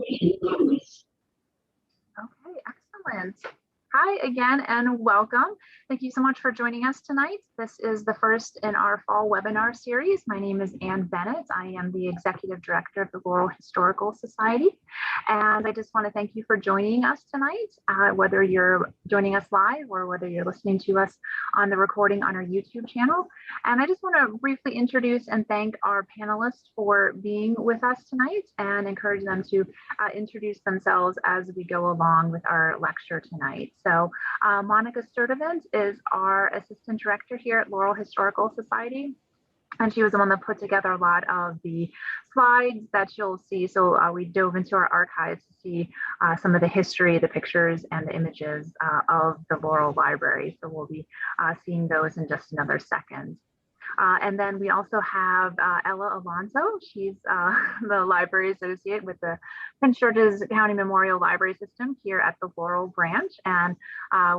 Okay, excellent. Hi again and welcome. Thank you so much for joining us tonight. This is the first in our fall webinar series. My name is Ann Bennett. I am the Executive Director of the Laurel Historical Society. And I just want to thank you for joining us tonight, whether you're joining us live or whether you're listening to us on the recording on our YouTube channel. And I just want to briefly introduce and thank our panelists for being with us tonight and encourage them to introduce themselves as we go along with our lecture tonight. So Monica Sturdivant is our Assistant Director here at Laurel Historical Society. And she was the one that put together a lot of the slides that you'll see. So we dove into our archives to see some of the history, the pictures, and the images of the Laurel Library. So we'll be seeing those in just another second. And then we also have Ella Alonso. She's the Library Associate with the Prince George's County Memorial Library System here at the Laurel branch. And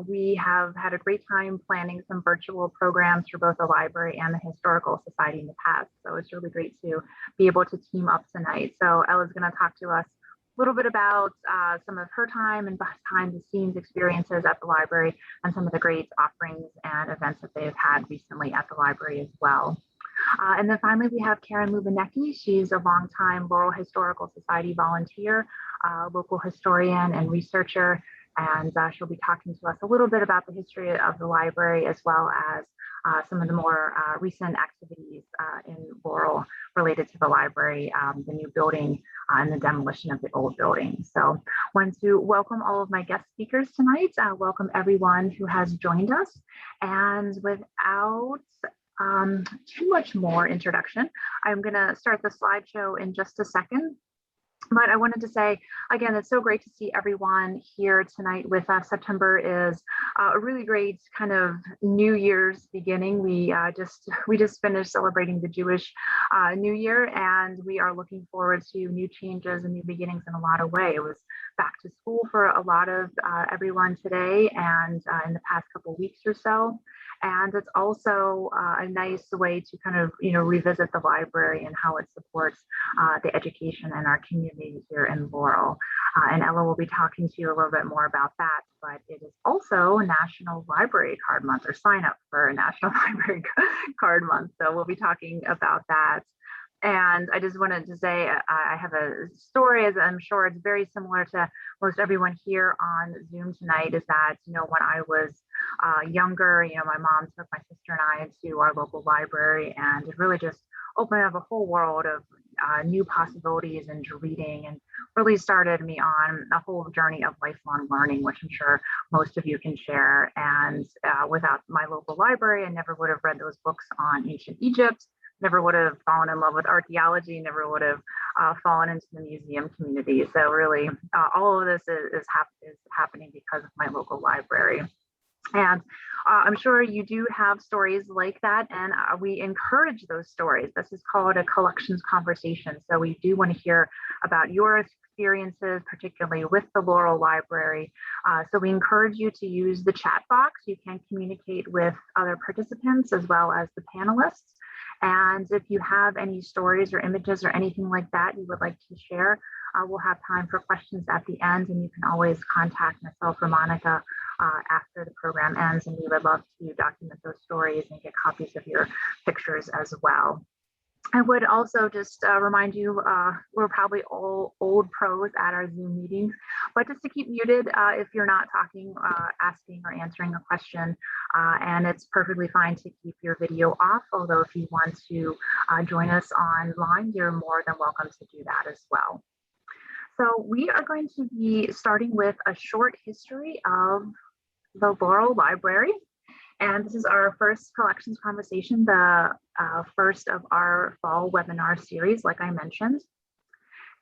we have had a great time planning some virtual programs for both the library and the Historical Society in the past. So it's really great to be able to team up tonight. So Ella's going to talk to us a little bit about some of her time and behind the scenes experiences at the library and some of the great offerings and events that they've had recently at the library as well. And then finally, we have Karen Lubieniecki. She's a longtime Laurel Historical Society volunteer, local historian and researcher, and she'll be talking to us a little bit about the history of the library as well as some of the more recent activities in Laurel related to the library, the new building and the demolition of the old building. So I want to welcome all of my guest speakers tonight. Welcome everyone who has joined us. And without too much more introduction, I'm going to start the slideshow in just a second. But I wanted to say, again, it's so great to see everyone here tonight with us. September is a really great kind of New Year's beginning. We just finished celebrating the Jewish New Year, and we are looking forward to new changes and new beginnings in a lot of ways. It was back to school for a lot of everyone today and in the past couple of weeks or so. And it's also a nice way to kind of, revisit the library and how it supports the education in our community here in Laurel. And Ella will be talking to you a little bit more about that, but it is also National Library Card Month, or sign up for National Library Card Month. So we'll be talking about that. And I just wanted to say, I have a story, as I'm sure it's very similar to most everyone here on Zoom tonight, is that, when I was younger, my mom took my sister and I to our local library, and it really just opened up a whole world of new possibilities and reading, and really started me on a whole journey of lifelong learning, which I'm sure most of you can share. And without my local library, I never would have read those books on ancient Egypt, never would have fallen in love with archaeology, never would have fallen into the museum community. So really, all of this is happening because of my local library. And I'm sure you do have stories like that, and we encourage those stories. This is called a collections conversation. So we do want to hear about your experiences, particularly with the Laurel Library. So we encourage you to use the chat box. You can communicate with other participants as well as the panelists. And if you have any stories or images or anything like that you would like to share, we'll have time for questions at the end, and you can always contact myself or Monica after the program ends, and we would love to document those stories and get copies of your pictures as well. I would also just remind you, we're probably all old pros at our Zoom meetings, but just to keep muted if you're not talking, asking or answering a question, and it's perfectly fine to keep your video off, although if you want to join us online, you're more than welcome to do that as well. So we are going to be starting with a short history of the Laurel Library. And this is our first collections conversation, the first of our fall webinar series, like I mentioned.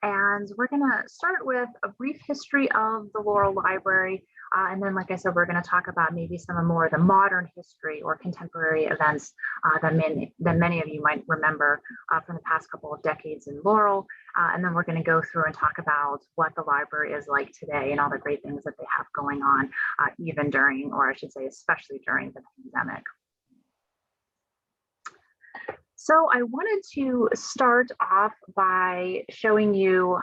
And we're going to start with a brief history of the Laurel Library. And then, like I said, we're going to talk about maybe some more of the modern history or contemporary events that many of you might remember from the past couple of decades in Laurel. And then we're going to go through and talk about what the library is like today and all the great things that they have going on, even during, or I should say, especially during the pandemic. So I wanted to start off by showing you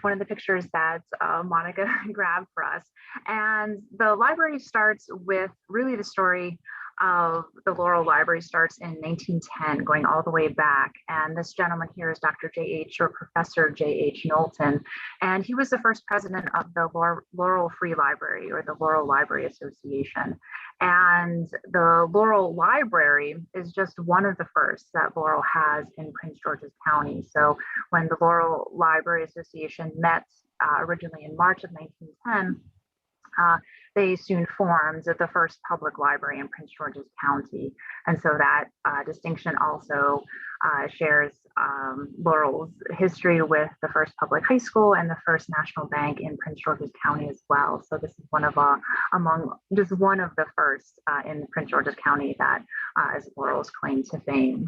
one of the pictures that Monica grabbed for us. And the library starts with really the story of the Laurel Library starts in 1910, going all the way back. And this gentleman here is Dr. J.H. or Professor J.H. Knowlton. And he was the first president of the Laurel Free Library, or the Laurel Library Association. And the Laurel Library is just one of the first that Laurel has in Prince George's County. So when the Laurel Library Association met originally in March of 1910, they soon formed the first public library in Prince George's County. And so that distinction also shares Laurel's history with the first public high school and the first national bank in Prince George's County as well. So this is one of just one of the first in Prince George's County that is Laurel's claim to fame.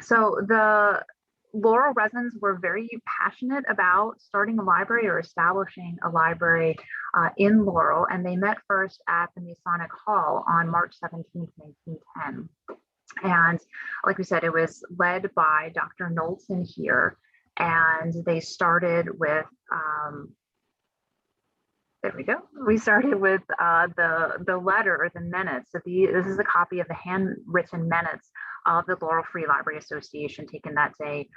So the Laurel residents were very passionate about starting a library or establishing a library in Laurel, and they met first at the Masonic Hall on March 17th, 1910. And like we said, it was led by Dr. Knowlton here, and they started with there we go. We started with the letter or the minutes. So this is a copy of the handwritten minutes of the Laurel Free Library Association taken that day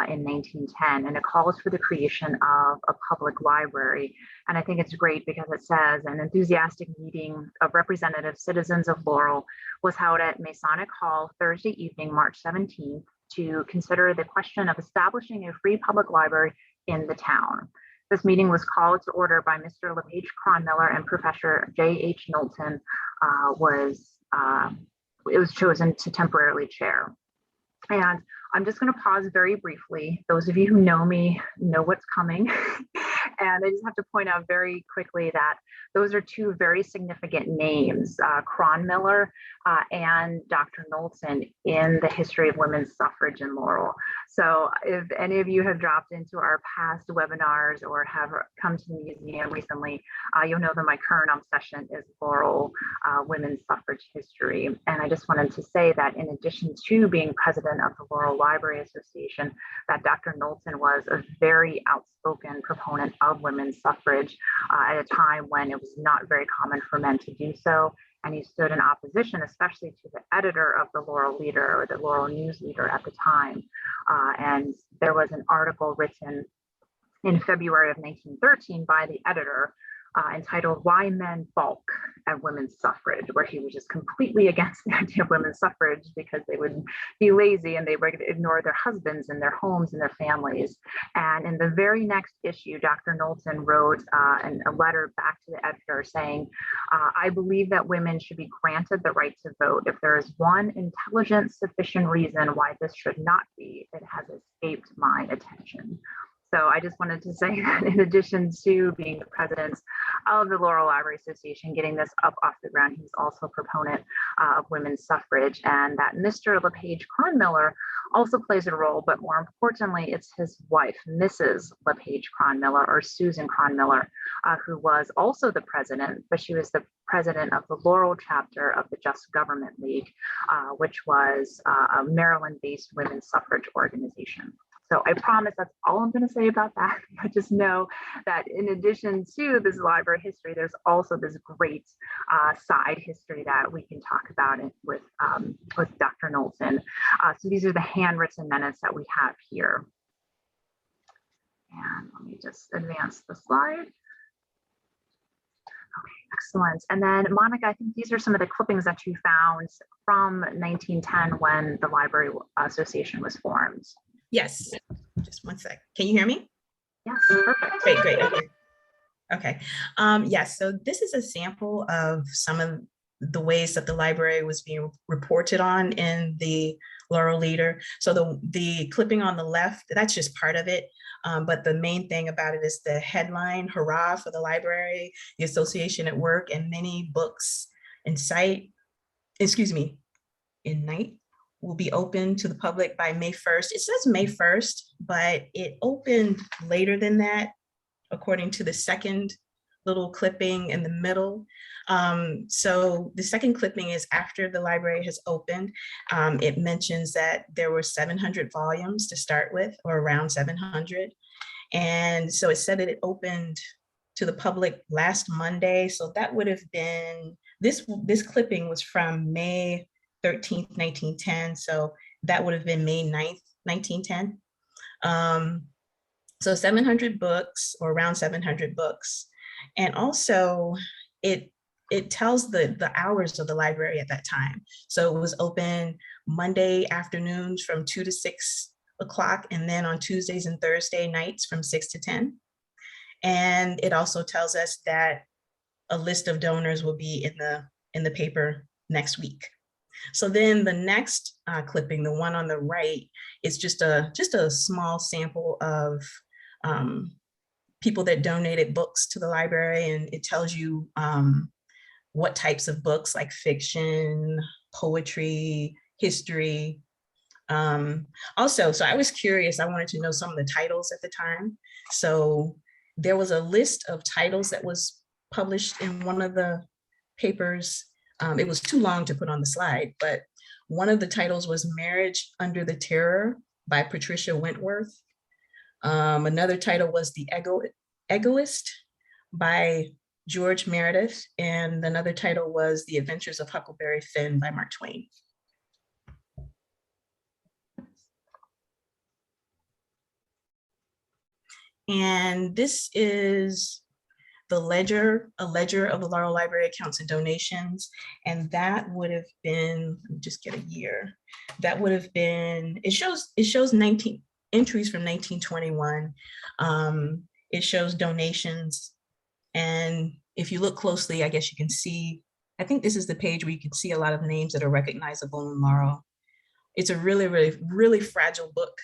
in 1910. And it calls for the creation of a public library. And I think it's great because it says an enthusiastic meeting of representative citizens of Laurel was held at Masonic Hall Thursday evening, March 17th, to consider the question of establishing a free public library in the town. This meeting was called to order by Mr. LePage Cronmiller, and Professor J.H. Knowlton it was chosen to temporarily chair. And I'm just going to pause very briefly. Those of you who know me know what's coming. And I just have to point out very quickly that those are two very significant names, Cronmiller and Dr. Knowlton, in the history of women's suffrage in Laurel. So if any of you have dropped into our past webinars or have come to the museum recently, you'll know that my current obsession is Laurel women's suffrage history. And I just wanted to say that in addition to being president of the Laurel Library Association, that Dr. Knowlton was a very outspoken proponent of women's suffrage at a time when it was not very common for men to do so. And he stood in opposition, especially to the editor of the Laurel Leader, or the Laurel News Leader at the time. And there was an article written in February of 1913 by the editor entitled "Why Men Balk at Women's Suffrage," where he was just completely against the idea of women's suffrage because they would be lazy and they would ignore their husbands and their homes and their families. And in the very next issue, Dr. Knowlton wrote a letter back to the editor saying, "I believe that women should be granted the right to vote. If there is one intelligent, sufficient reason why this should not be, it has escaped my attention." So I just wanted to say that in addition to being the president of the Laurel Library Association, getting this up off the ground, he's also a proponent of women's suffrage, and that Mr. LePage Cronmiller also plays a role, but more importantly, it's his wife, Mrs. LePage Cronmiller, or Susan Cronmiller, who was also the president, but she was the president of the Laurel chapter of the Just Government League, which was a Maryland-based women's suffrage organization. So I promise that's all I'm going to say about that. But just know that in addition to this library history, there's also this great side history that we can talk about with Dr. Knowlton. So these are the handwritten minutes that we have here. And let me just advance the slide. Okay, excellent. And then Monica, I think these are some of the clippings that you found from 1910 when the Library Association was formed. Yes, just one sec. Can you hear me? Yes, perfect. Great. Okay. Yes, so this is a sample of some of the ways that the library was being reported on in the Laurel Leader. So the clipping on the left, that's just part of it. But the main thing about it is the headline, "Hurrah for the library, the association at work, and many books in night will be open to the public by May 1st. It says May 1st, but it opened later than that, according to the second little clipping in the middle. So the second clipping is after the library has opened. It mentions that there were 700 volumes to start with, or around 700. And so it said that it opened to the public last Monday. So that would have been, this clipping was from May 13th, 1910. So that would have been May 9th, 1910. So 700 books, or around 700 books. And also it tells the hours of the library at that time. So it was open Monday afternoons from 2 to 6 o'clock, and then on Tuesdays and Thursday nights from 6 to 10. And it also tells us that a list of donors will be in the paper next week. So then the next clipping, the one on the right, is just a small sample of people that donated books to the library, and it tells you what types of books, like fiction, poetry, history. Also, so I was curious, I wanted to know some of the titles at the time. So there was a list of titles that was published in one of the papers. It was too long to put on the slide, but one of the titles was Marriage Under the Terror by Patricia Wentworth. Another title was The Egoist by George Meredith, and another title was The Adventures of Huckleberry Finn by Mark Twain. And this is the ledger, a ledger of the Laurel Library accounts and donations. And that would have been, let me just get a year. That would have been, it shows 19 entries from 1921. It shows donations. And if you look closely, I guess you can see, I think this is the page where you can see a lot of names that are recognizable in Laurel. It's a really, really, really fragile book.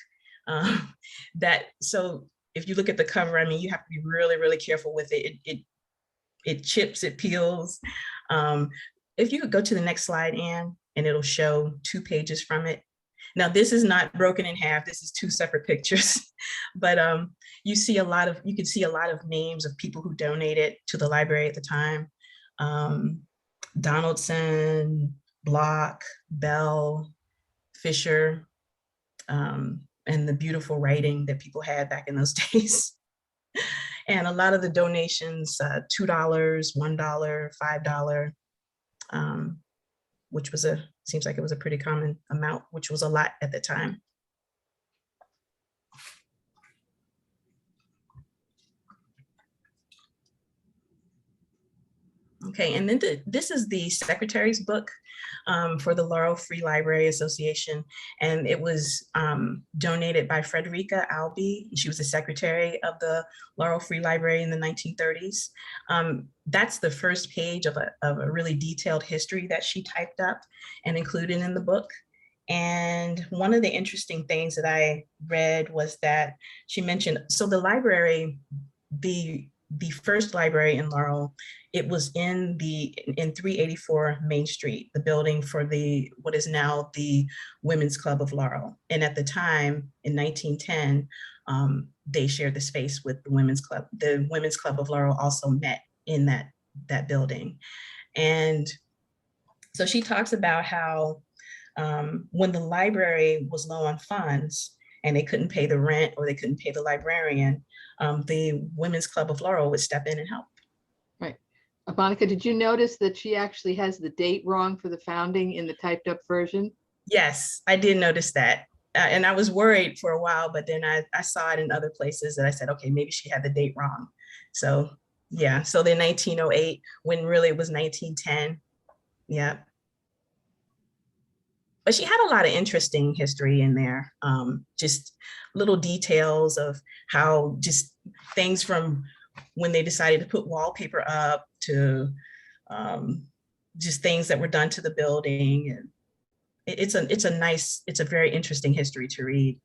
So if you look at the cover, I mean, you have to be really, really careful with it. It chips, it peels. If you could go to the next slide, Anne, and it'll show 2 pages from it. Now, this is not broken in half. This is 2 separate pictures, but you can see a lot of names of people who donated to the library at the time. Donaldson, Block, Bell, Fisher, and the beautiful writing that people had back in those days. And a lot of the donations, $2, $1, $5, which was seems like it was a pretty common amount, which was a lot at the time. Okay, and then this is the secretary's book for the Laurel Free Library Association, and it was donated by Frederica Albee. She was the secretary of the Laurel Free Library in the 1930s. That's the first page of a really detailed history that she typed up and included in the book. And one of the interesting things that I read was that she mentioned, so the library, the first library in Laurel, it was in 384 Main Street, the building for what is now the Women's Club of Laurel. And at the time, in 1910, they shared the space with the Women's Club. The Women's Club of Laurel also met in that building. And so she talks about how when the library was low on funds and they couldn't pay the rent or they couldn't pay the librarian, the Women's Club of Laurel would step in and help. Right. Monica, did you notice that she actually has the date wrong for the founding in the typed up version? Yes, I did notice that. And I was worried for a while, but then I saw it in other places and I said, okay, maybe she had the date wrong. So yeah, so then 1908, when really it was 1910. Yeah. But she had a lot of interesting history in there. Just little details of how just things from when they decided to put wallpaper up to just things that were done to the building. And it's a very interesting history to read.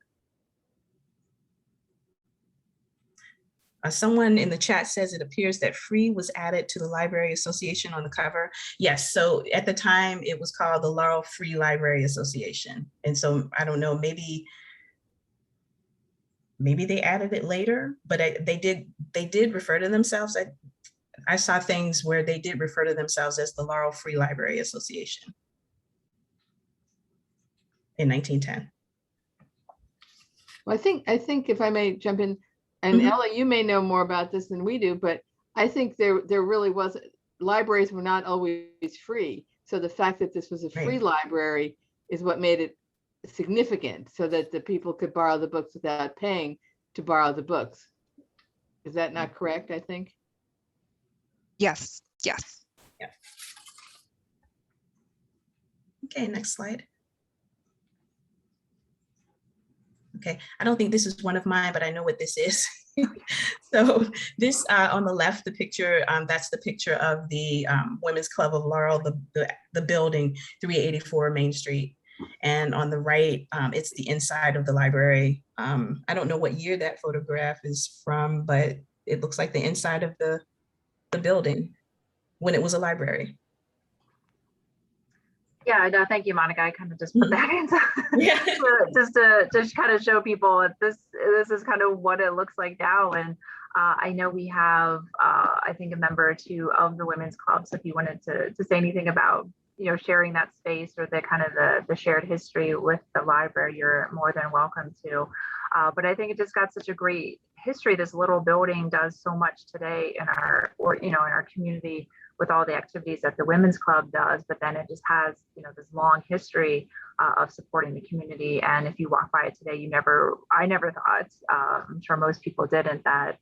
Someone in the chat says it appears that free was added to the Library Association on the cover. Yes, so at the time it was called the Laurel Free Library Association. And so I don't know, maybe they added it later, but they did refer to themselves. I saw things where they did refer to themselves as the Laurel Free Library Association in 1910. Well, I think if I may jump in, and Mhm. Ella, you may know more about this than we do, but I think there really was, libraries were not always free. So the fact that this was a free Right. library is what made it significant, so that the people could borrow the books without paying to borrow the books. Is that not correct, I think? Yes, yes. Yeah. Okay, next slide. Okay, I don't think this is one of mine, but I know what this is. So this on the left, the picture, that's the picture of the Women's Club of Laurel, the building, 384 Main Street. And on the right, it's the inside of the library. I don't know what year that photograph is from, but it looks like the inside of the building when it was a library. Yeah, no, thank you, Monica. I kind of just put that in Yeah. just to kind of show people that this is kind of what it looks like now. And I know we have, I think, a member or two of the women's club. So if you wanted to say anything about, sharing that space or the kind of the shared history with the library, you're more than welcome to. But I think it just got such a great history. This little building does so much today in our, in our community, with all the activities that the women's club does, but then it just has, this long history of supporting the community. And if you walk by it today, I never thought, I'm sure most people didn't, that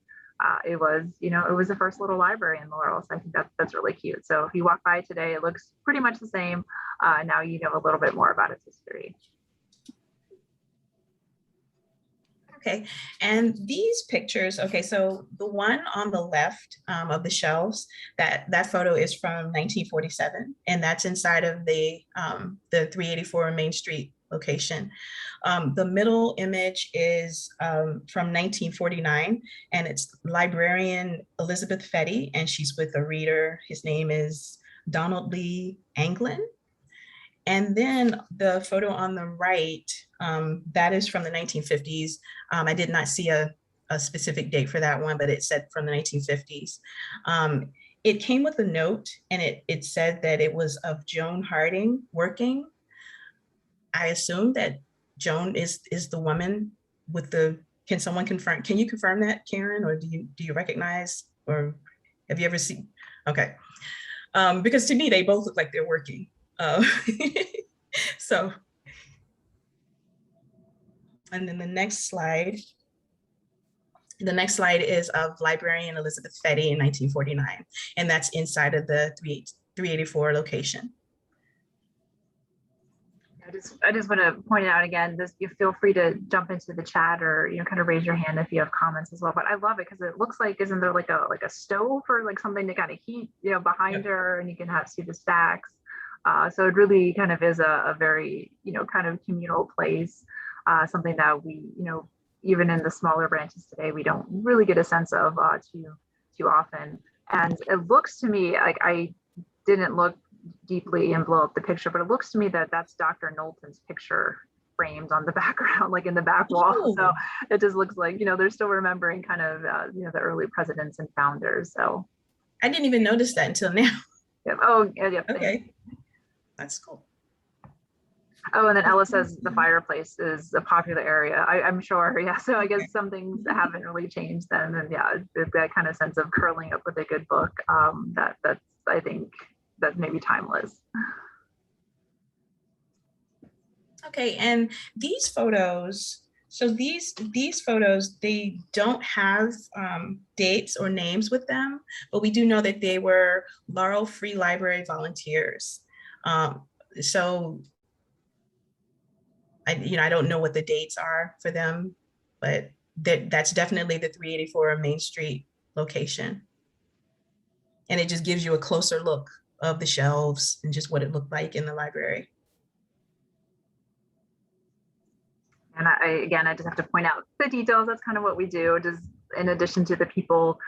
it was, it was the first little library in Laurel. So I think that's really cute. So if you walk by today, it looks pretty much the same. Now you know a little bit more about its history. Okay, and these pictures, okay, so the one on the left of the shelves, that photo is from 1947, and that's inside of the 384 Main Street location. The middle image is from 1949, and it's librarian Elizabeth Fetty, and she's with a reader. His name is Donald Lee Anglin. And then the photo on the right, that is from the 1950s. I did not see a specific date for that one, but it said from the 1950s. It came with a note, and it said that it was of Joan Harding working. I assume that Joan is the woman with the, can someone confirm, can you confirm that, Karen, or do you recognize, or have you ever seen? Okay, because to me, they both look like they're working. So, and then the next slide is of librarian Elizabeth Fetty in 1949, and that's inside of the 384 location. I just want to point it out again, you feel free to jump into the chat or, kind of raise your hand if you have comments as well. But I love it because it looks like, isn't there like a stove or like something to kind of heat, behind her, and you can see the stacks. So it really kind of is a very, kind of communal place, something that we, even in the smaller branches today, we don't really get a sense of too often. And it looks to me like, I didn't look deeply and blow up the picture, but it looks to me that that's Dr. Knowlton's picture framed on the background, like in the back wall. Ooh. So it just looks like, they're still remembering kind of, the early presidents and founders. So I didn't even notice that until now. yeah. Oh, yeah. Okay. That's cool. Oh, and then Ella says the fireplace is a popular area. I'm sure. Yeah. So I guess some things haven't really changed then. And yeah, that kind of sense of curling up with a good book. That's, I think, that's maybe timeless. Okay. And these photos, so these photos, they don't have dates or names with them, but we do know that they were Laurel Free Library volunteers. So I don't know what the dates are for them, but that's definitely the 384 Main Street location. And it just gives you a closer look of the shelves and just what it looked like in the library. And I just have to point out the details. That's kind of what we do, just in addition to the people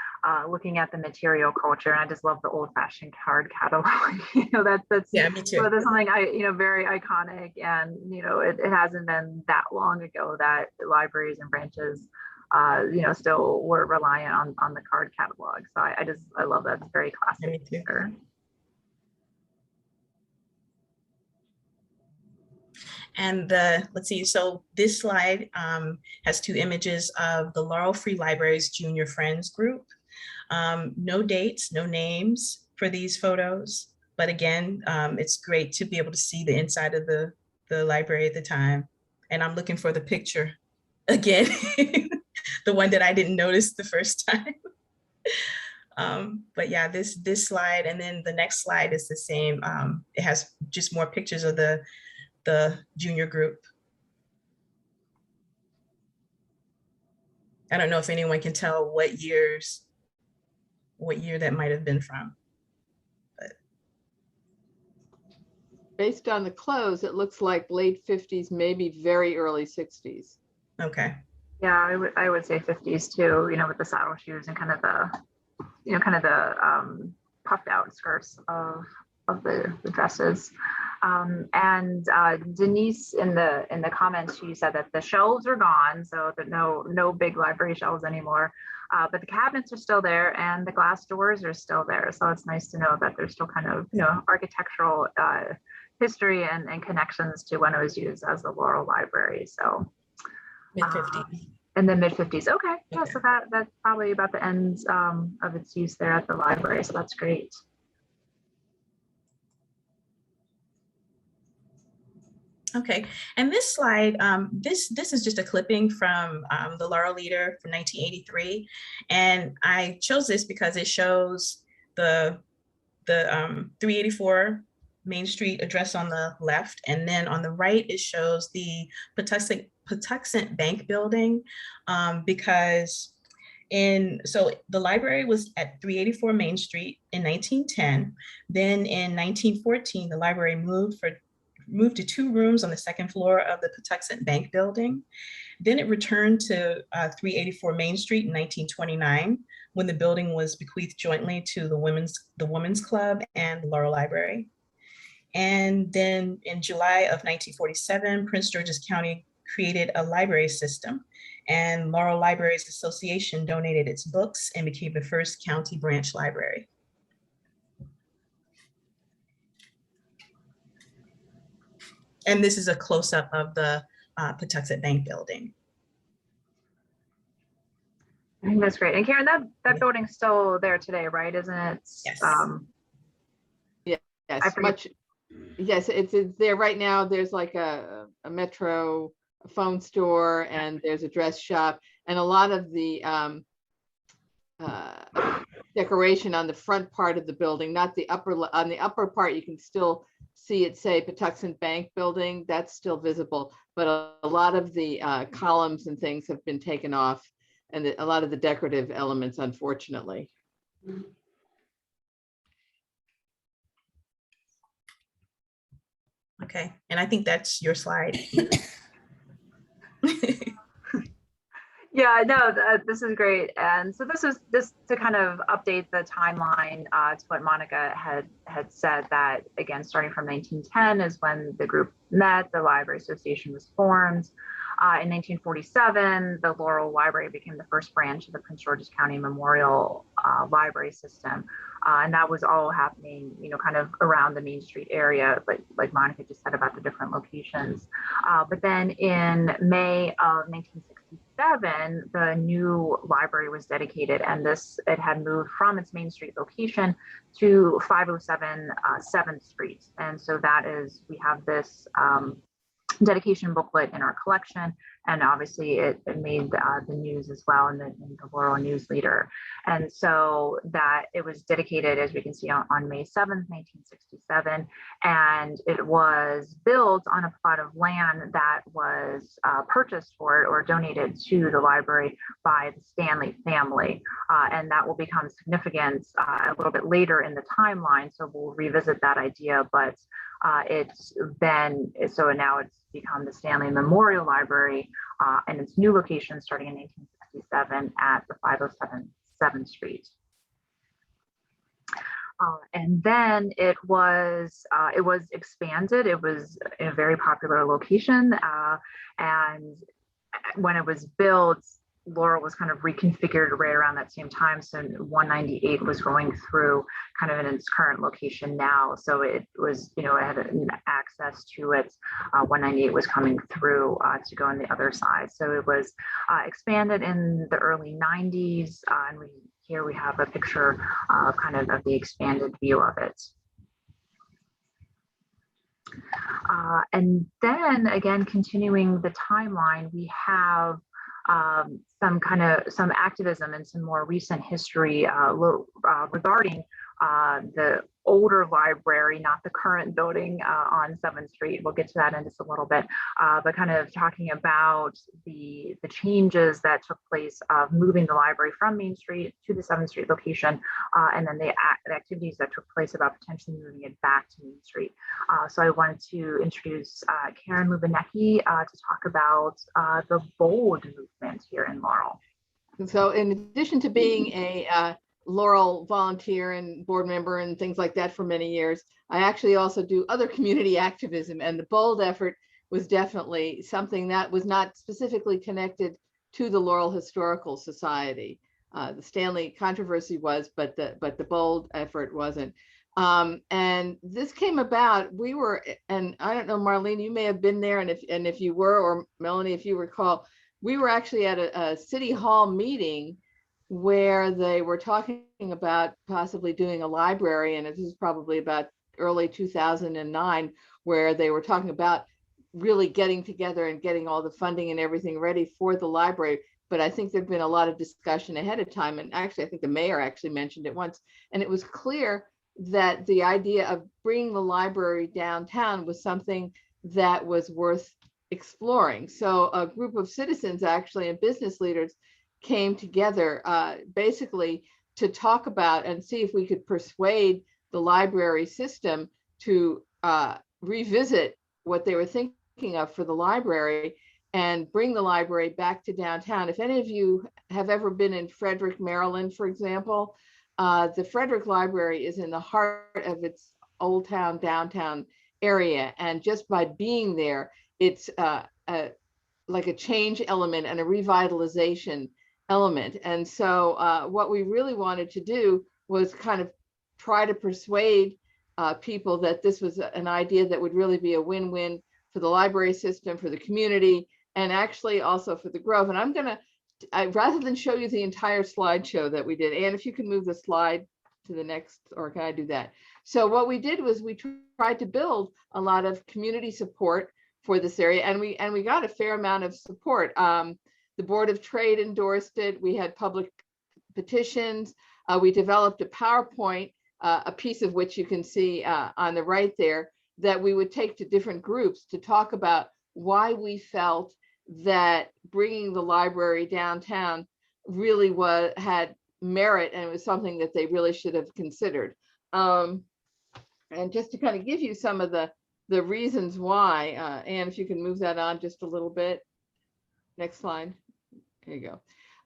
looking at the material culture. And I just love the old fashioned card catalog. That's yeah, me too. So there's something very iconic, and it hasn't been that long ago that libraries and branches still were reliant on the card catalog. So I love that. It's very classic. Me too. Sure. And let's see, so this slide has two images of the Laurel Free Library's Junior Friends group. No dates, no names for these photos, but again, it's great to be able to see the inside of the library at the time. And I'm looking for the picture again, the one that I didn't notice the first time. But yeah, this slide, and then the next slide is the same. It has just more pictures of the junior group. I don't know if anyone can tell what year that might have been from. But based on the clothes, it looks like late 50s, maybe very early 60s. okay. Yeah, I would say 50s too, with the saddle shoes and kind of the puffed out skirts of the dresses. And Denise in the comments, she said that the shelves are gone, so that no big library shelves anymore. But the cabinets are still there and the glass doors are still there. So it's nice to know that there's still kind of, architectural history and connections to when it was used as the Laurel Library. So Mid-50s. in the mid-50s. Okay. Yeah, Okay. so that's probably about the end of its use there at the library. So that's great. Okay, and this slide, this is just a clipping from the Laurel Leader from 1983, and I chose this because it shows the 384 Main Street address on the left, and then on the right it shows the Patuxent Bank building, because so the library was at 384 Main Street in 1910. Then in 1914, the library moved to 2 rooms on the 2nd floor of the Patuxent Bank building. Then it returned to 384 Main Street in 1929, when the building was bequeathed jointly to the Women's Club and the Laurel Library. And then in July of 1947, Prince George's County created a library system, and Laurel Libraries Association donated its books and became the first county branch library. And this is a close-up of the Patuxent Bank building. I think that's great. And Karen, that building's still there today, right? Isn't it? Yes. Yes, yes, it's there right now. There's like a Metro phone store, and there's a dress shop, and a lot of the decoration on the front part of the building, not the on the upper part, you can still see it say Patuxent Bank building. That's still visible, but a lot of the columns and things have been taken off, and a lot of the decorative elements, unfortunately. Okay, and I think that's your slide. Yeah, no, this is great. And so this is just to kind of update the timeline to what Monica had said, that again, starting from 1910 is when the group met, the Library Association was formed. In 1947, the Laurel Library became the first branch of the Prince George's County Memorial Library System. And that was all happening, kind of around the Main Street area, like Monica just said about the different locations. But then in May of 1967, the new library was dedicated, and it had moved from its Main Street location to 507 7th Street. And so we have this dedication booklet in our collection, and obviously it made the news as well in the Laurel News Leader. And so that it was dedicated, as we can see, on May 7th, 1967, and it was built on a plot of land that was purchased for it or donated to the library by the Stanley family, and that will become significant a little bit later in the timeline, so we'll revisit that idea. But so now it's become the Stanley Memorial Library, and its new location starting in 1967 at the 507 7th Street. And then it was expanded. It was in a very popular location, and when it was built, Laurel was kind of reconfigured right around that same time. So 198 was going through kind of in its current location now. So it was, it had an access to it. 198 was coming through to go on the other side. So it was expanded in the early 90s. And here we have a picture kind of the expanded view of it. And then again, continuing the timeline, we have some activism and some more recent history regarding the older library, not the current building on 7th Street. We'll get to that in just a little bit, but kind of talking about the changes that took place of moving the library from Main Street to the 7th Street location, and then the activities that took place about potentially moving it back to Main Street. So I wanted to introduce Karen Lubieniecki to talk about the BOLD movement here in Laurel. So in addition to being a Laurel volunteer and board member and things like that for many years, I actually also do other community activism, and the BOLD effort was definitely something that was not specifically connected to the Laurel Historical Society. The Stanley controversy was, but the BOLD effort wasn't. And this came about, we were, and I don't know, Marlene, you may have been there, and if you were, or Melanie, if you recall, we were actually at a city hall meeting where they were talking about possibly doing a library, and this is probably about early 2009, where they were talking about really getting together and getting all the funding and everything ready for the library. But I think there'd been a lot of discussion ahead of time, and actually I think the mayor actually mentioned it once, and it was clear that the idea of bringing the library downtown was something that was worth exploring. So a group of citizens actually and business leaders came together basically to talk about and see if we could persuade the library system to revisit what they were thinking of for the library and bring the library back to downtown. If any of you have ever been in Frederick, Maryland, for example, the Frederick Library is in the heart of its old town, downtown area. And just by being there, it's like a change element and a revitalization element. And so what we really wanted to do was kind of try to persuade people that this was an idea that would really be a win-win for the library system, for the community, and actually also for the Grove. And I'm gonna, rather than show you the entire slideshow that we did, and if you can move the slide to the next, or can I do that? So what we did was we tried to build a lot of community support for this area, and we got a fair amount of support. The Board of Trade endorsed it. We had public petitions. We developed a PowerPoint, a piece of which you can see on the right there, that we would take to different groups to talk about why we felt that bringing the library downtown really had merit, and it was something that they really should have considered. And just to kind of give you some of the reasons why, and if you can move that on just a little bit. Next slide. There you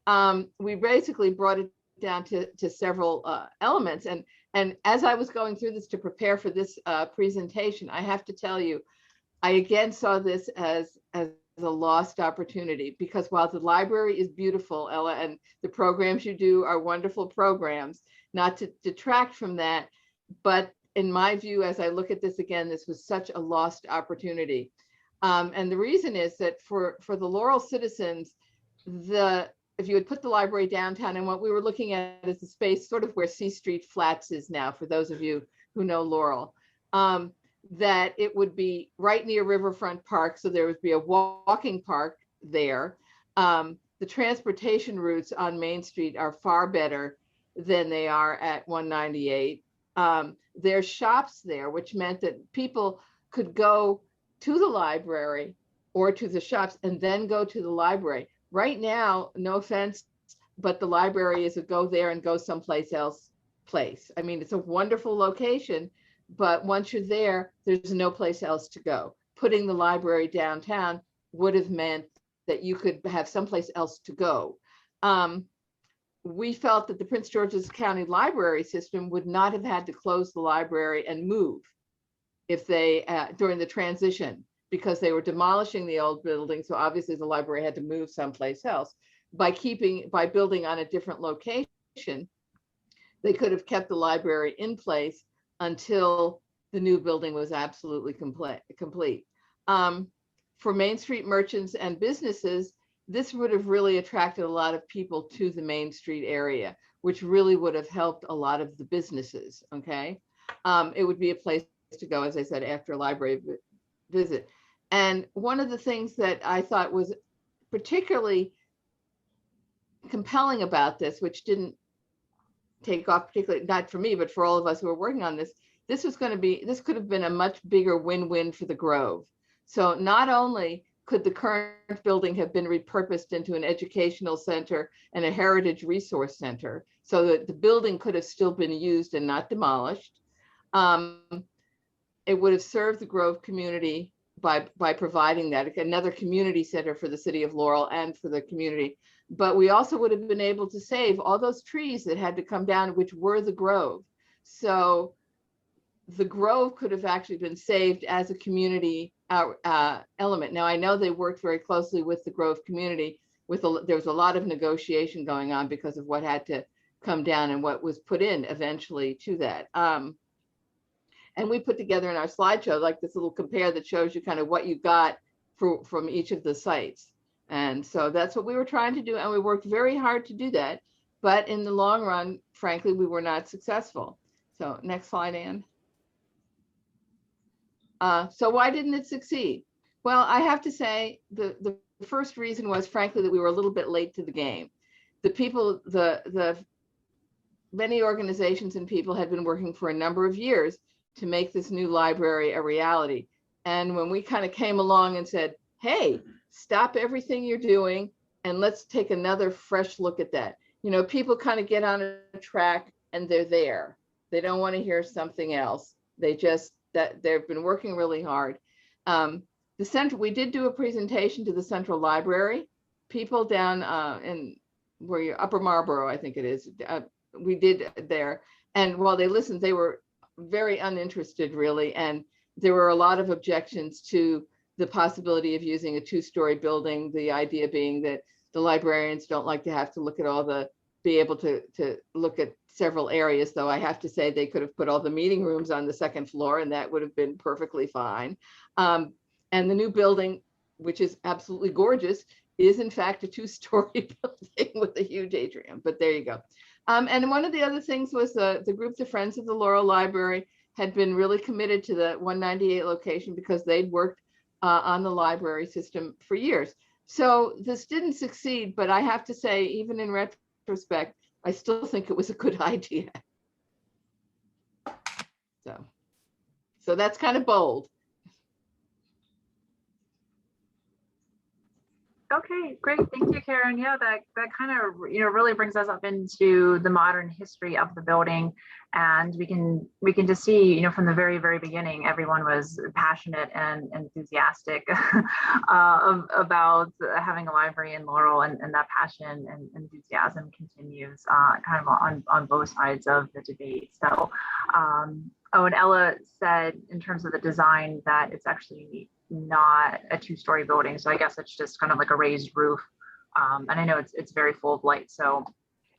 go. We basically brought it down to several elements. And as I was going through this to prepare for this presentation, I have to tell you, I again saw this as a lost opportunity, because while the library is beautiful, Ella, and the programs you do are wonderful programs, not to detract from that, but in my view, as I look at this again, this was such a lost opportunity. And the reason is that for the Laurel citizens, if you had put the library downtown, and what we were looking at is the space sort of where C Street Flats is now, for those of you who know Laurel, that it would be right near Riverfront Park. So there would be a walking park there. The transportation routes on Main Street are far better than they are at 198. There's shops there, which meant that people could go to the library or to the shops and then go to the library. Right now, no offense, but the library is a go there and go someplace else place. I mean, it's a wonderful location, but once you're there, there's no place else to go. Putting the library downtown would have meant that you could have someplace else to go. We felt that the Prince George's County Library System would not have had to close the library and move if they, during the transition, because they were demolishing the old building. So obviously the library had to move someplace else. by building on a different location, they could have kept the library in place until the new building was absolutely complete. For Main Street merchants and businesses, this would have really attracted a lot of people to the Main Street area, which really would have helped a lot of the businesses, okay? It would be a place to go, as I said, after a library visit. And one of the things that I thought was particularly compelling about this, which didn't take off particularly, not for me, but for all of us who are working on this, this could have been a much bigger win-win for the Grove. So not only could the current building have been repurposed into an educational center and a heritage resource center, so that the building could have still been used and not demolished. It would have served the Grove community by providing that, another community center for the city of Laurel and for the community. But we also would have been able to save all those trees that had to come down, which were the Grove. So the Grove could have actually been saved as a community element. Now, I know they worked very closely with the Grove community. There was a lot of negotiation going on because of what had to come down and what was put in eventually to that. And we put together in our slideshow like this little compare that shows you kind of what you got from each of the sites. And so that's what we were trying to do. And we worked very hard to do that. But in the long run, frankly, we were not successful. So next slide, Ann. So why didn't it succeed? Well, I have to say the first reason was, frankly, that we were a little bit late to the game. The people, the many organizations and people had been working for a number of years to make this new library a reality. And when we kind of came along and said, hey, stop everything you're doing and let's take another fresh look at that. You know, people kind of get on a track and they're there. They don't want to hear something else. They just, they've been working really hard. The center, we did do a presentation to the Central Library. People down in where you're Upper Marlboro, I think it is, we did there. And while they listened, they were very uninterested really. And there were a lot of objections to the possibility of using a two-story building. The idea being that the librarians don't like to have to look at be able to look at several areas, though I have to say they could have put all the meeting rooms on the second floor and that would have been perfectly fine. And the new building, which is absolutely gorgeous, is in fact a two-story building with a huge atrium, but there you go. And one of the other things was the group, the Friends of the Laurel Library, had been really committed to the 198 location because they'd worked on the library system for years. So this didn't succeed, but I have to say, even in retrospect, I still think it was a good idea. So that's kind of bold. Okay, great. Thank you, Karen. Yeah, that kind of really brings us up into the modern history of the building, and we can just see from the very beginning, everyone was passionate and enthusiastic about having a library in Laurel, and that passion and enthusiasm continues kind of on both sides of the debate. So, and Ella said in terms of the design that it's actually not a two-story building, so I guess it's just kind of like a raised roof, and I know it's very full of light. So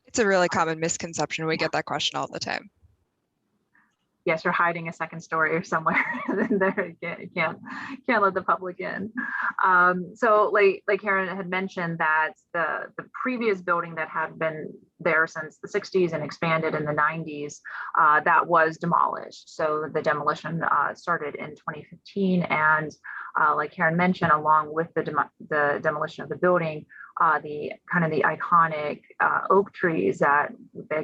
it's a really common misconception. We get that question all the time. Yes, you're hiding a second story or somewhere, and there you can't let the public in. So like Karen had mentioned, that the previous building that had been there since the 60s and expanded in the 90s, that was demolished. So the demolition started in 2015, and like Karen mentioned, along with the demolition of the building, the iconic oak trees that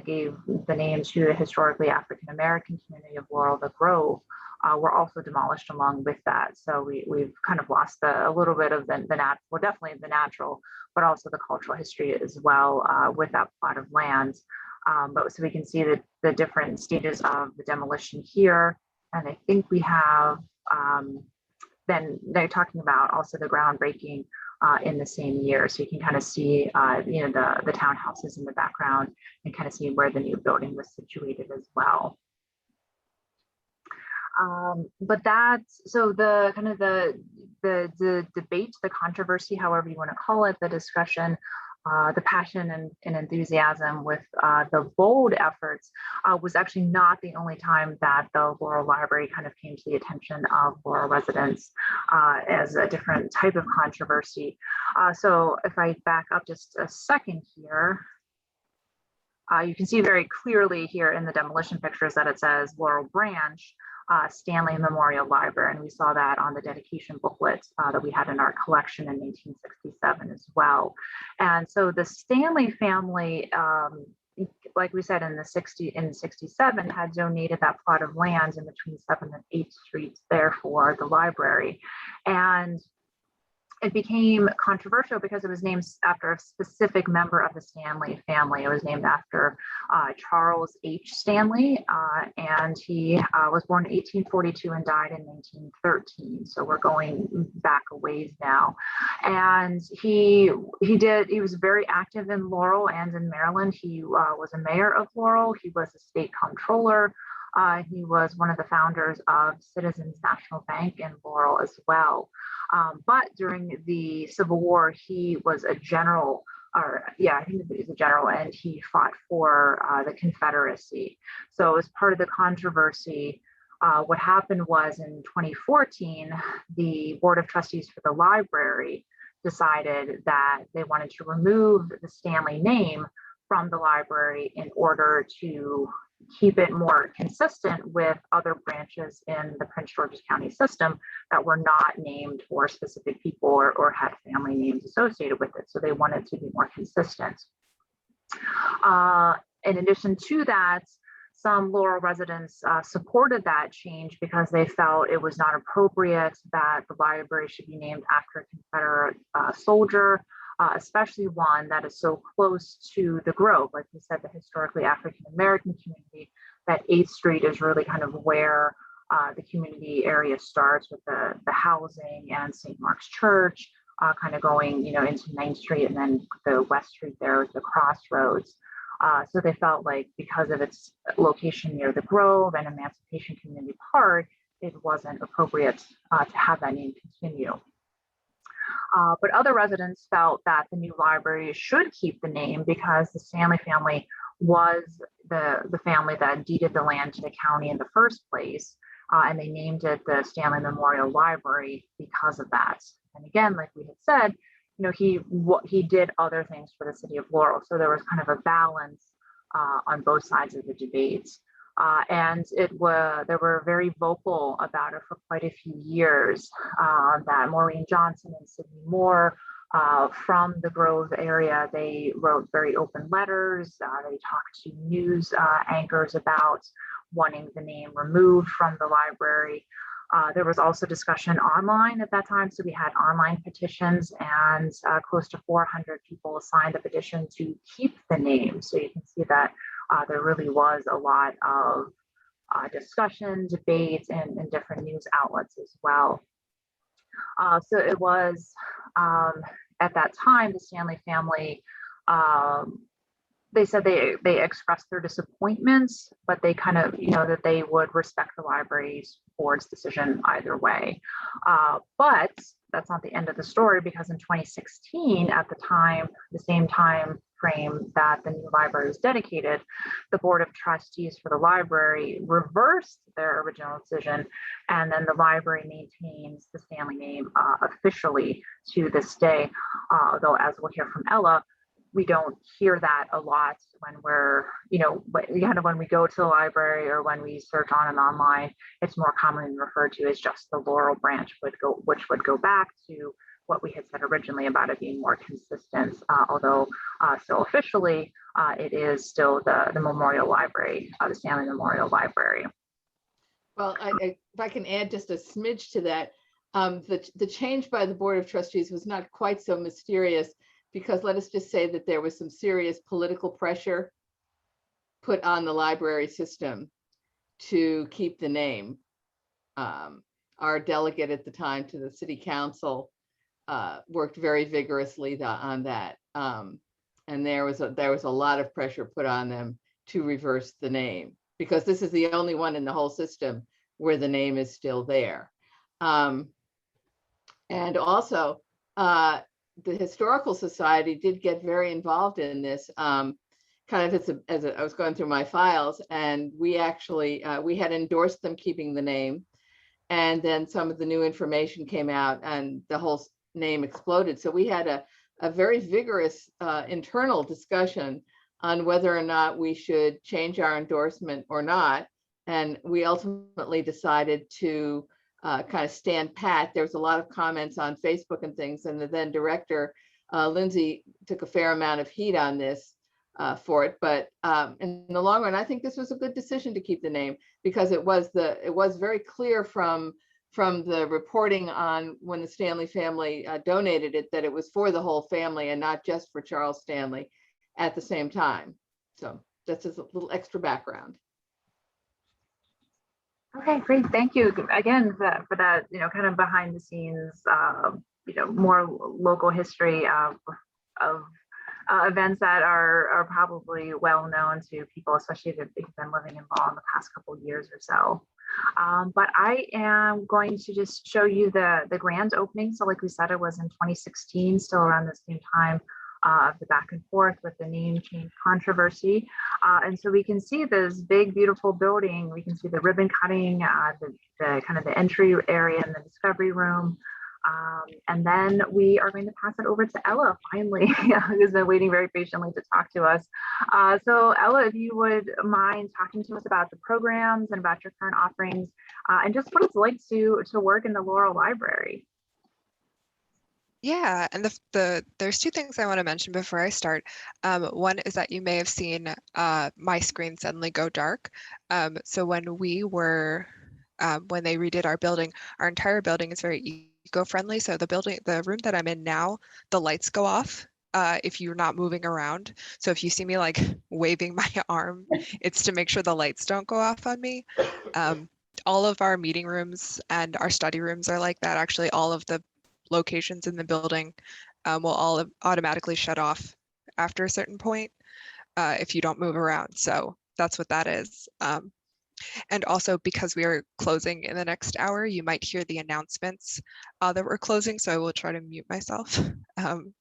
gave the name to the historically African-American community of Laurel, the Grove, were also demolished along with that. So we've kind of lost a little bit of definitely the natural, but also the cultural history as well with that plot of land. But so we can see the different stages of the demolition here. And I think we have, then they're talking about also the groundbreaking in the same year. So you can kind of see, the townhouses in the background and kind of see where the new building was situated as well. But that's, so the kind of the debate, the controversy, however you want to call it, the discussion the passion and enthusiasm with the bold efforts was actually not the only time that the Laurel Library kind of came to the attention of Laurel residents as a different type of controversy. So if I back up just a second here, you can see very clearly here in the demolition pictures that it says Laurel Branch, Stanley Memorial Library, and we saw that on the dedication booklet that we had in our collection in 1967 as well. And so the Stanley family, like we said in 67, had donated that plot of land in between 7th and 8th Streets there for the library. And it became controversial because it was named after a specific member of the Stanley family. It was named after Charles H. Stanley, and he was born in 1842 and died in 1913. So we're going back a ways now. And he was very active in Laurel and in Maryland. He was a mayor of Laurel. He was a state comptroller. He was one of the founders of Citizens National Bank in Laurel as well. But during the Civil War, he was a general, I think he was a general, and he fought for the Confederacy. So as part of the controversy, what happened was in 2014, the Board of Trustees for the library decided that they wanted to remove the Stanley name from the library in order to keep it more consistent with other branches in the Prince George's County system that were not named for specific people or had family names associated with it. So they wanted to be more consistent. In addition to that, some Laurel residents supported that change because they felt it was not appropriate that the library should be named after a Confederate soldier, especially one that is so close to the Grove. Like we said, the historically African-American community, that 8th Street is really kind of where the community area starts with the housing and St. Mark's Church, kind of going, into 9th Street, and then the West Street there is the crossroads. So they felt like because of its location near the Grove and Emancipation Community Park, it wasn't appropriate to have that name continue. But other residents felt that the new library should keep the name because the Stanley family was the family that deeded the land to the county in the first place. And they named it the Stanley Memorial Library because of that. And again, like we had said, he did other things for the city of Laurel. So there was kind of a balance on both sides of the debate. And they were very vocal about it for quite a few years, that Maureen Johnson and Sydney Moore from the Grove area, they wrote very open letters. They talked to news anchors about wanting the name removed from the library. There was also discussion online at that time. So we had online petitions, and close to 400 people signed the petition to keep the name. So you can see that there really was a lot of discussion, debate, and different news outlets as well. So it was at that time, the Stanley family, they said they expressed their disappointments, but they kind of, that they would respect the library's board's decision either way. But that's not the end of the story, because in 2016, at the time, the same time frame that the new library was dedicated, the Board of Trustees for the library reversed their original decision, and then the library maintains the Stanley name officially to this day. Although, as we'll hear from Ella, we don't hear that a lot when we're, when we go to the library or when we search on and online. It's more commonly referred to as just the Laurel branch, which would go back to what we had said originally about it being more consistent, although still officially it is still the Memorial Library, the Stanley Memorial Library. Well, if I can add just a smidge to that, the change by the Board of Trustees was not quite so mysterious, because let us just say that there was some serious political pressure put on the library system to keep the name. Our delegate at the time to the city council worked very vigorously on that. And there was a lot of pressure put on them to reverse the name, because this is the only one in the whole system where the name is still there. And also, the Historical Society did get very involved in this, kind of I was going through my files, and we actually, we had endorsed them keeping the name. And then some of the new information came out and the whole name exploded. So we had a very vigorous internal discussion on whether or not we should change our endorsement or not. And we ultimately decided to kind of stand pat. There was a lot of comments on Facebook and things, and the then director, Lindsay, took a fair amount of heat on this for it. But in the long run, I think this was a good decision to keep the name, because it was very clear from the reporting on when the Stanley family donated it that it was for the whole family and not just for Charles Stanley at the same time. So that's just a little extra background. Okay, great. Thank you again for that, kind of behind the scenes, more local history of events that are probably well known to people, especially if they've been living in Laurel in the past couple of years or so. But I am going to just show you the grand opening. So like we said, it was in 2016, still around the same time of the back and forth with the name change controversy. And so we can see this big, beautiful building. We can see the ribbon cutting, the kind of the entry area and the discovery room. And then we are going to pass it over to Ella finally, who's been waiting very patiently to talk to us. So Ella, if you would mind talking to us about the programs and about your current offerings, and just what it's like to work in the Laurel Library. Yeah, and there's two things I want to mention before I start. One is that you may have seen my screen suddenly go dark. So when they redid our building, our entire building is very eco-friendly. So the room that I'm in now, the lights go off if you're not moving around. So if you see me like waving my arm, it's to make sure the lights don't go off on me. All of our meeting rooms and our study rooms are like that. Actually, all of the locations in the building will all automatically shut off after a certain point if you don't move around. So that's what that is. And also because we are closing in the next hour, you might hear the announcements that we're closing. So I will try to mute myself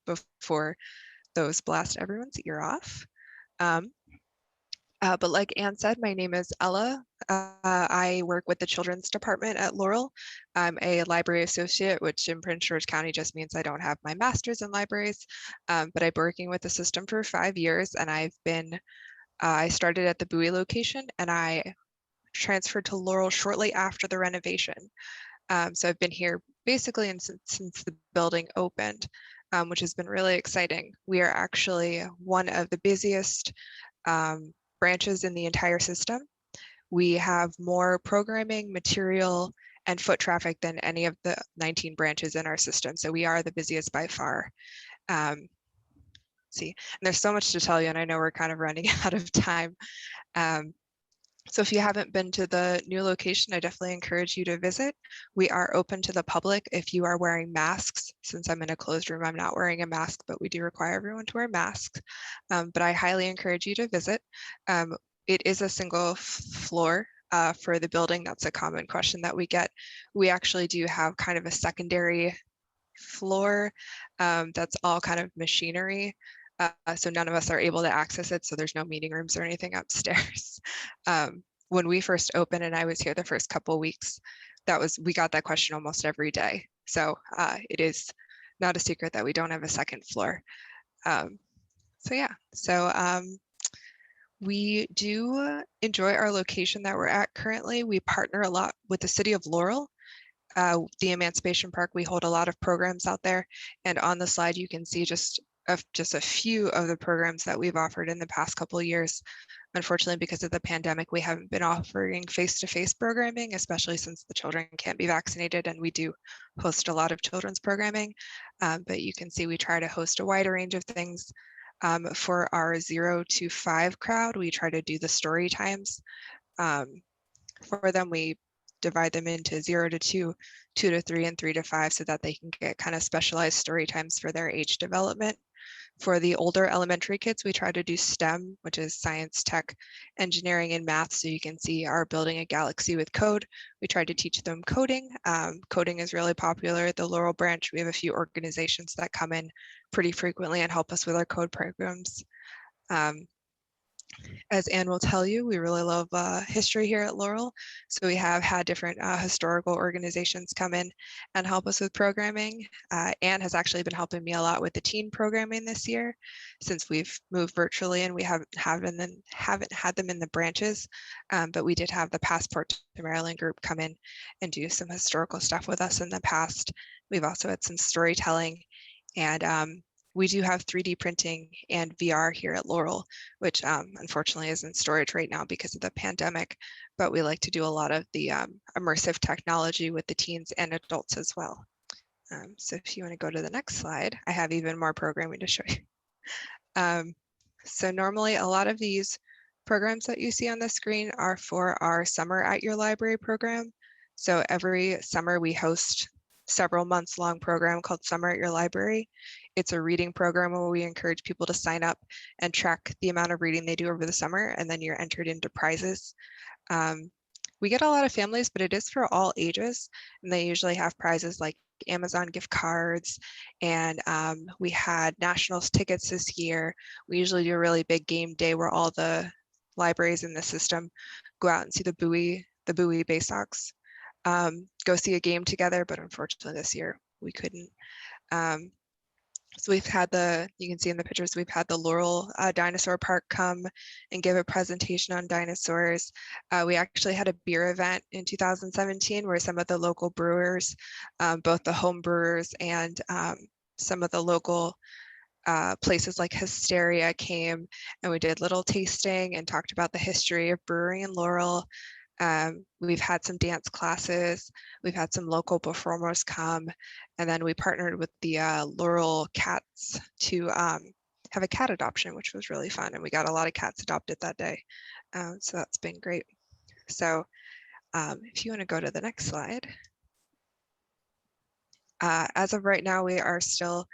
before those blast everyone's ear off. But like Anne said, my name is Ella. I work with the Children's Department at Laurel. I'm a library associate, which in Prince George County just means I don't have my master's in libraries, but I've been working with the system for 5 years, and I started at the Bowie location, and I transferred to Laurel shortly after the renovation. So I've been here basically since the building opened, which has been really exciting. We are actually one of the busiest branches in the entire system. We have more programming, material, and foot traffic than any of the 19 branches in our system. So we are the busiest by far. See, and there's so much to tell you, and I know we're kind of running out of time. So if you haven't been to the new location, I definitely encourage you to visit. We are open to the public if you are wearing masks. Since I'm in a closed room, I'm not wearing a mask, but we do require everyone to wear masks. But I highly encourage you to visit. It is a single floor for the building. That's a common question that we get. We actually do have kind of a secondary floor that's all kind of machinery. So none of us are able to access it. So there's no meeting rooms or anything upstairs. When we first opened and I was here the first couple of weeks, we got that question almost every day. So it is not a secret that we don't have a second floor. We do enjoy our location that we're at currently. We partner a lot with the city of Laurel. The Emancipation Park, we hold a lot of programs out there. And on the slide, you can see just a few of the programs that we've offered in the past couple of years. Unfortunately, because of the pandemic, we haven't been offering face-to-face programming, especially since the children can't be vaccinated, and we do host a lot of children's programming. But you can see we try to host a wider range of things. For our 0 to 5 crowd, we try to do the story times. For them, we divide them into 0 to 2, 2 to 3, and 3 to 5 so that they can get kind of specialized story times for their age development. For the older elementary kids, we try to do STEM, which is science, tech, engineering, and math. So you can see our Building a Galaxy with Code. We try to teach them coding. Coding is really popular at the Laurel branch. We have a few organizations that come in pretty frequently and help us with our code programs. As Anne will tell you, we really love history here at Laurel. So we have had different historical organizations come in and help us with programming. Anne has actually been helping me a lot with the teen programming this year, since we've moved virtually and we haven't had them in the branches. But we did have the Passport to Maryland group come in and do some historical stuff with us in the past. We've also had some storytelling, and we do have 3D printing and VR here at Laurel, which unfortunately is in storage right now because of the pandemic, but we like to do a lot of the immersive technology with the teens and adults as well. So if you want to go to the next slide, I have even more programming to show you. So normally a lot of these programs that you see on the screen are for our Summer at Your Library program. So every summer we host several months long program called Summer at Your Library. It's a reading program where we encourage people to sign up and track the amount of reading they do over the summer, and then you're entered into prizes. We get a lot of families, but it is for all ages, and they usually have prizes like Amazon gift cards, and we had Nationals tickets this year. We usually do a really big game day where all the libraries in the system go out and see the Bowie Bay Sox. Go see a game together, but unfortunately this year we couldn't. So we've had you can see in the pictures, we've had the Laurel Dinosaur Park come and give a presentation on dinosaurs. We actually had a beer event in 2017 where some of the local brewers, both the home brewers and some of the local places like Hysteria came, and we did little tasting and talked about the history of brewing in Laurel. We've had some dance classes, we've had some local performers come, and then we partnered with the Laurel Cats to have a cat adoption, which was really fun, and we got a lot of cats adopted that day. So that's been great. So if you want to go to the next slide. As of right now, we are still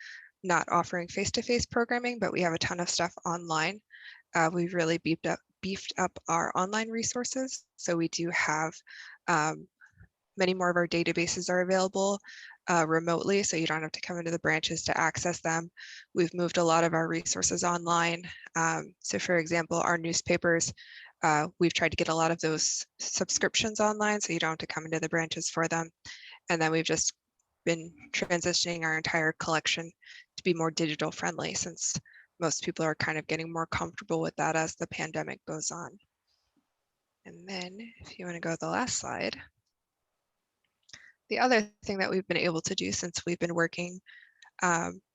not offering face-to-face programming, but we have a ton of stuff online. We've really beefed up our online resources. So we do have many more of our databases are available remotely, so you don't have to come into the branches to access them. We've moved a lot of our resources online. So for example, our newspapers, we've tried to get a lot of those subscriptions online, so you don't have to come into the branches for them. And then we've just been transitioning our entire collection to be more digital friendly, since most people are kind of getting more comfortable with that as the pandemic goes on. And then if you want to go to the last slide. The other thing that we've been able to do since we've been working,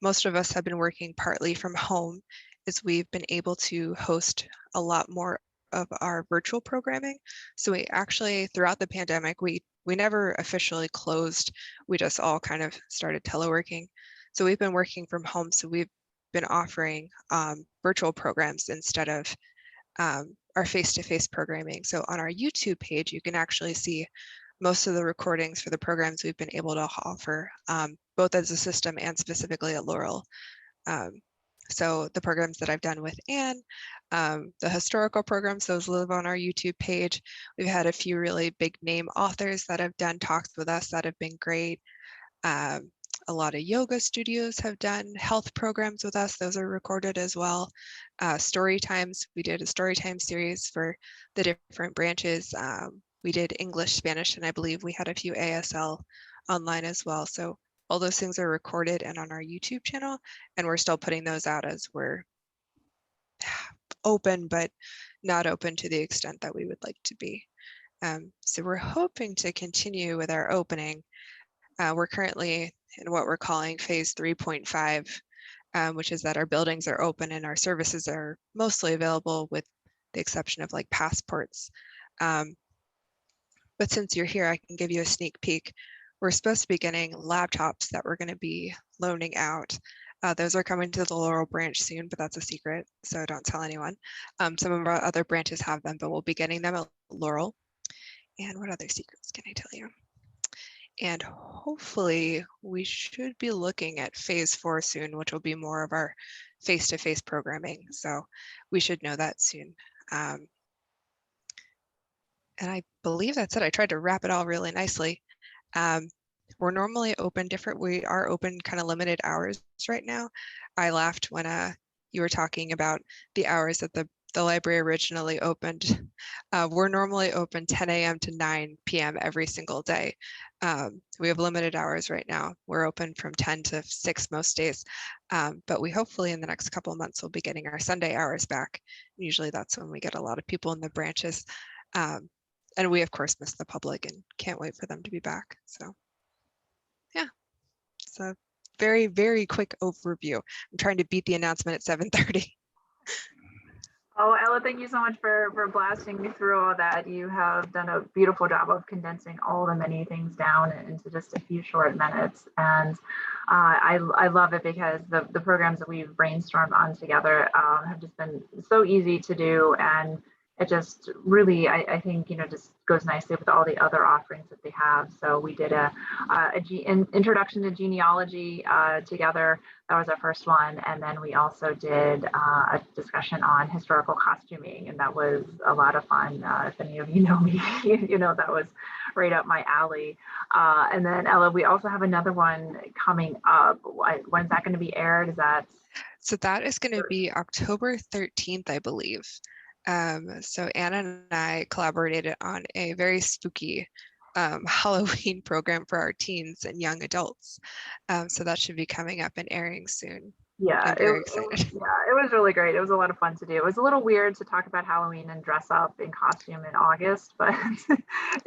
most of us have been working partly from home, is we've been able to host a lot more of our virtual programming. So we actually, throughout the pandemic, we never officially closed. We just all kind of started teleworking. So we've been working from home. So we've been offering virtual programs instead of our face-to-face programming. So on our YouTube page, you can actually see most of the recordings for the programs we've been able to offer, both as a system and specifically at Laurel. So the programs that I've done with Anne, the historical programs, those live on our YouTube page. We've had a few really big name authors that have done talks with us that have been great. A lot of yoga studios have done health programs with us. Those are recorded as well. Story times, we did a story time series for the different branches. We did English, Spanish, and I believe we had a few ASL online as well. So all those things are recorded and on our YouTube channel, and we're still putting those out as we're open, but not open to the extent that we would like to be. So we're hoping to continue with our opening. We're currently in what we're calling phase 3.5, which is that our buildings are open and our services are mostly available with the exception of like passports. But since you're here, I can give you a sneak peek. We're supposed to be getting laptops that we're going to be loaning out. Those are coming to the Laurel branch soon, but that's a secret, so don't tell anyone. Some of our other branches have them, but we'll be getting them at Laurel. And what other secrets can I tell you? And hopefully we should be looking at phase 4 soon, which will be more of our face-to-face programming. So we should know that soon. And I believe that's it. I tried to wrap it all really nicely. We're normally open we are open kind of limited hours right now. I laughed when you were talking about the hours that the library originally opened. We're normally open 10 a.m. to 9 p.m. every single day. We have limited hours right now. We're open from 10 to 6 most days, but we hopefully in the next couple of months we'll be getting our Sunday hours back. Usually that's when we get a lot of people in the branches. And we of course miss the public and can't wait for them to be back. So yeah, it's a very, very quick overview. I'm trying to beat the announcement at 7:30. Oh, Ella, thank you so much for blasting me through all that. You have done a beautiful job of condensing all the many things down into just a few short minutes. And I love it because the programs that we've brainstormed on together have just been so easy to do. And it just really, I think, just goes nicely with all the other offerings that they have. So we did an introduction to genealogy together. That was our first one. And then we also did a discussion on historical costuming, and that was a lot of fun. If any of you know me, that was right up my alley. And then Ella, we also have another one coming up. When's that going to be aired? So that is going to be October 13th, I believe. So Anna and I collaborated on a very spooky Halloween program for our teens and young adults. So that should be coming up and airing soon. Yeah, I'm very excited. It was really great. It was a lot of fun to do. It was a little weird to talk about Halloween and dress up in costume in August, but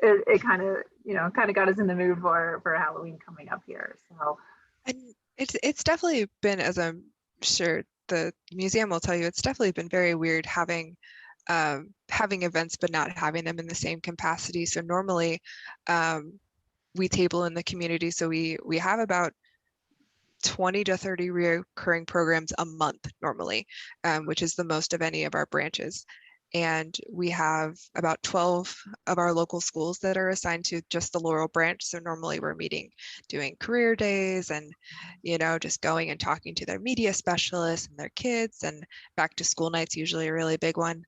it kind of got us in the mood for Halloween coming up here. So, and it's definitely been, as I'm sure the museum will tell you, it's definitely been very weird having events but not having them in the same capacity. So normally we table in the community, so we have about 20 to 30 recurring programs a month normally, which is the most of any of our branches. And we have about 12 of our local schools that are assigned to just the Laurel branch. So normally we're doing career days and, just going and talking to their media specialists and their kids, and back to school night's usually a really big one.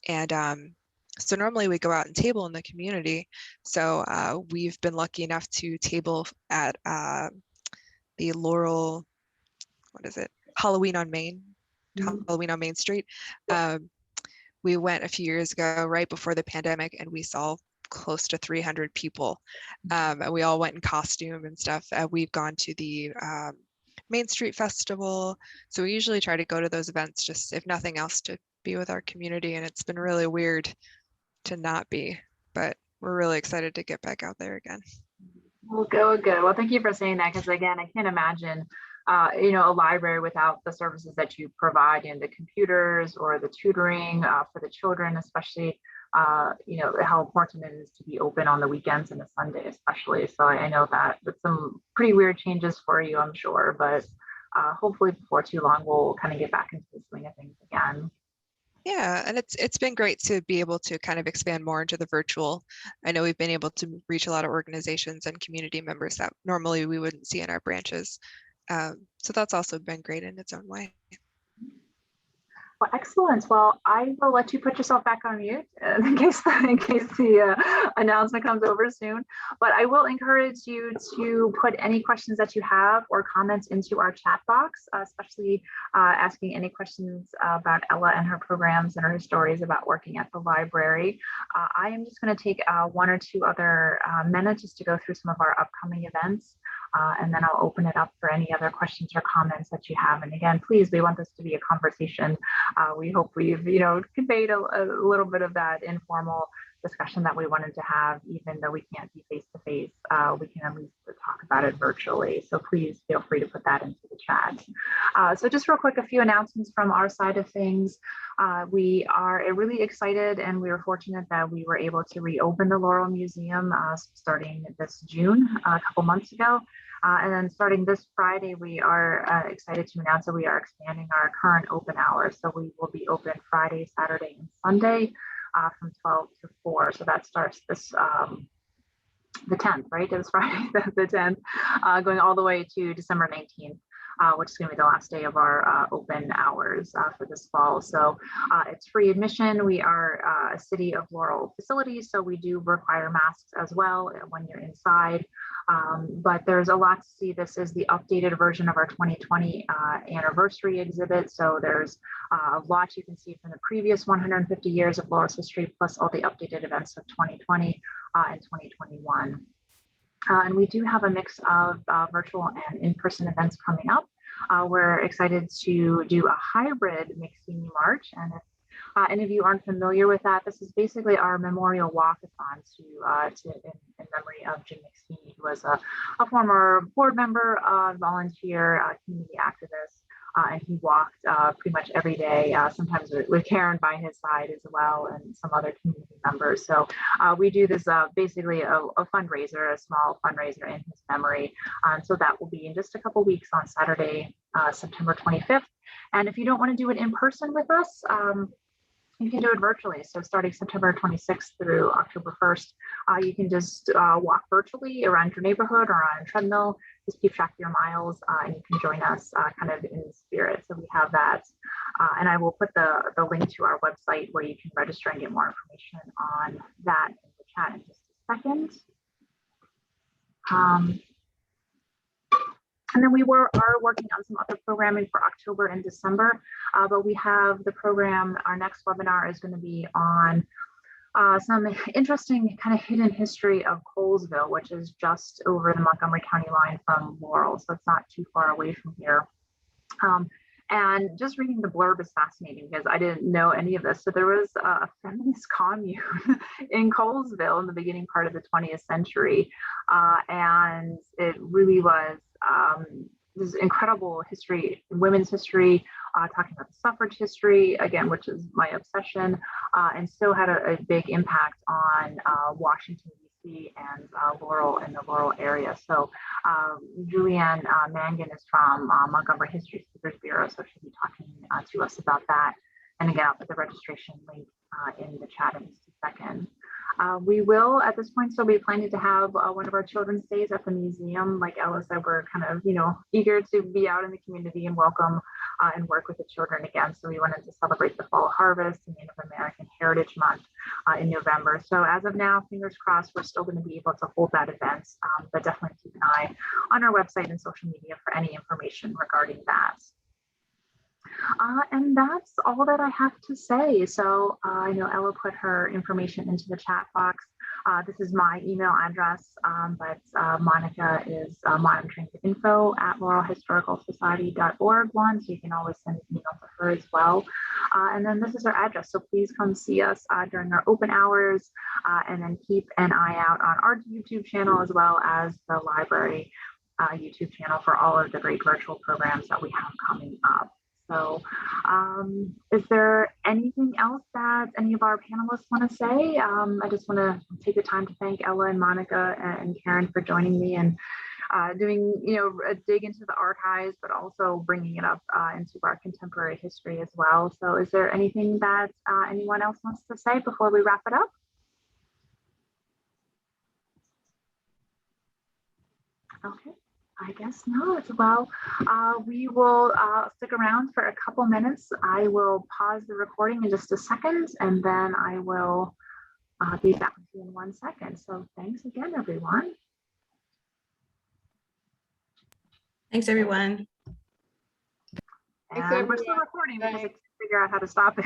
And so normally we go out and table in the community. So we've been lucky enough to table at the Laurel, Halloween on Main, Halloween on Main Street. We went a few years ago, right before the pandemic, and we saw close to 300 people. And we all went in costume and stuff. We've gone to the Main Street Festival. So we usually try to go to those events, just if nothing else, to be with our community. And it's been really weird to not be, but we're really excited to get back out there again. Well, good. Well, thank you for saying that, because again, I can't imagine a library without the services that you provide, the computers or the tutoring for the children, especially, how important it is to be open on the weekends and the Sunday, especially. So I know that with some pretty weird changes for you, I'm sure, but hopefully before too long, we'll kind of get back into the swing of things again. Yeah, and it's been great to be able to kind of expand more into the virtual. I know we've been able to reach a lot of organizations and community members that normally we wouldn't see in our branches. So that's also been great in its own way. Well, excellent. Well, I will let you put yourself back on mute in case the announcement comes over soon. But I will encourage you to put any questions that you have or comments into our chat box, especially asking any questions about Ella and her programs and her stories about working at the library. I am just going to take 1 or 2 other minutes just to go through some of our upcoming events. And then I'll open it up for any other questions or comments that you have. And again, please, we want this to be a conversation. We hope we've, conveyed a little bit of that informal discussion that we wanted to have, even though we can't be face to face. We can at least talk about it virtually. So please feel free to put that into the chat. So just real quick, a few announcements from our side of things. We are really excited, and we were fortunate that we were able to reopen the Laurel Museum starting this June, a couple months ago. And then starting this Friday, we are excited to announce that we are expanding our current open hours. So we will be open Friday, Saturday, and Sunday from 12 to 4. So that starts this the 10th, right? It was Friday the 10th, going all the way to December 19th. Which is going to be the last day of our open hours for this fall. So it's free admission. We are a City of Laurel facility, so we do require masks as well when you're inside. But there's a lot to see. This is the updated version of our 2020 anniversary exhibit. So there's a lot you can see from the previous 150 years of Laurel's history, plus all the updated events of 2020 and 2021. And we do have a mix of virtual and in-person events coming up. We're excited to do a hybrid McSweeney March. And if any of you aren't familiar with that, this is basically our memorial walkathon in memory of Jim McSweeney, who was a former board member, volunteer, community activist. And he walked pretty much every day, sometimes with Karen by his side as well, and some other community members. So we do this basically a fundraiser, a small fundraiser in his memory. So that will be in just a couple weeks on Saturday, September 25th. And if you don't want to do it in person with us, you can do it virtually. So starting September 26th through October 1st, you can just walk virtually around your neighborhood or on a treadmill. Just keep track of your miles and you can join us kind of in spirit. So we have that. And I will put the link to our website where you can register and get more information on that in the chat in just a second. And then we are working on some other programming for October and December, but we have the program, our next webinar is going to be on some interesting kind of hidden history of Colesville, which is just over the Montgomery County line from Laurel, so it's not too far away from here. And just reading the blurb is fascinating because I didn't know any of this. So there was a feminist commune in Colesville in the beginning part of the 20th century. And it really was this incredible history, women's history, talking about the suffrage history, again, which is my obsession, and still had a big impact on Washington, D.C. and Laurel and the Laurel area. So Julianne Mangan is from Montgomery History Speakers Bureau, so she'll be talking to us about that. And again, I'll put the registration link in the chat in just a second. We will, at this point, still be planning to have one of our children's days at the museum. Like Ella said, we're kind of, eager to be out in the community and welcome and work with the children again. So we wanted to celebrate the fall harvest and Native American Heritage Month in November. So as of now, fingers crossed, we're still going to be able to hold that event, but definitely keep an eye on our website and social media for any information regarding that. And that's all that I have to say. So I know Ella put her information into the chat box. This is my email address, but Monica is monitoring the info at laurelhistoricalsociety.org one, so you can always send an email to her as well. And then this is our address, so please come see us during our open hours, and then keep an eye out on our YouTube channel as well as the library YouTube channel for all of the great virtual programs that we have coming up. So is there anything else that any of our panelists want to say? I just want to take the time to thank Ella and Monica and Karen for joining me and doing, a dig into the archives, but also bringing it up into our contemporary history as well. So is there anything that anyone else wants to say before we wrap it up? Okay. I guess not. Well, we will stick around for a couple minutes. I will pause the recording in just a second, and then I will be back with you in 1 second. So thanks again, everyone. Thanks, everyone. Thanks, And we're still recording because I can't figure out how to stop it.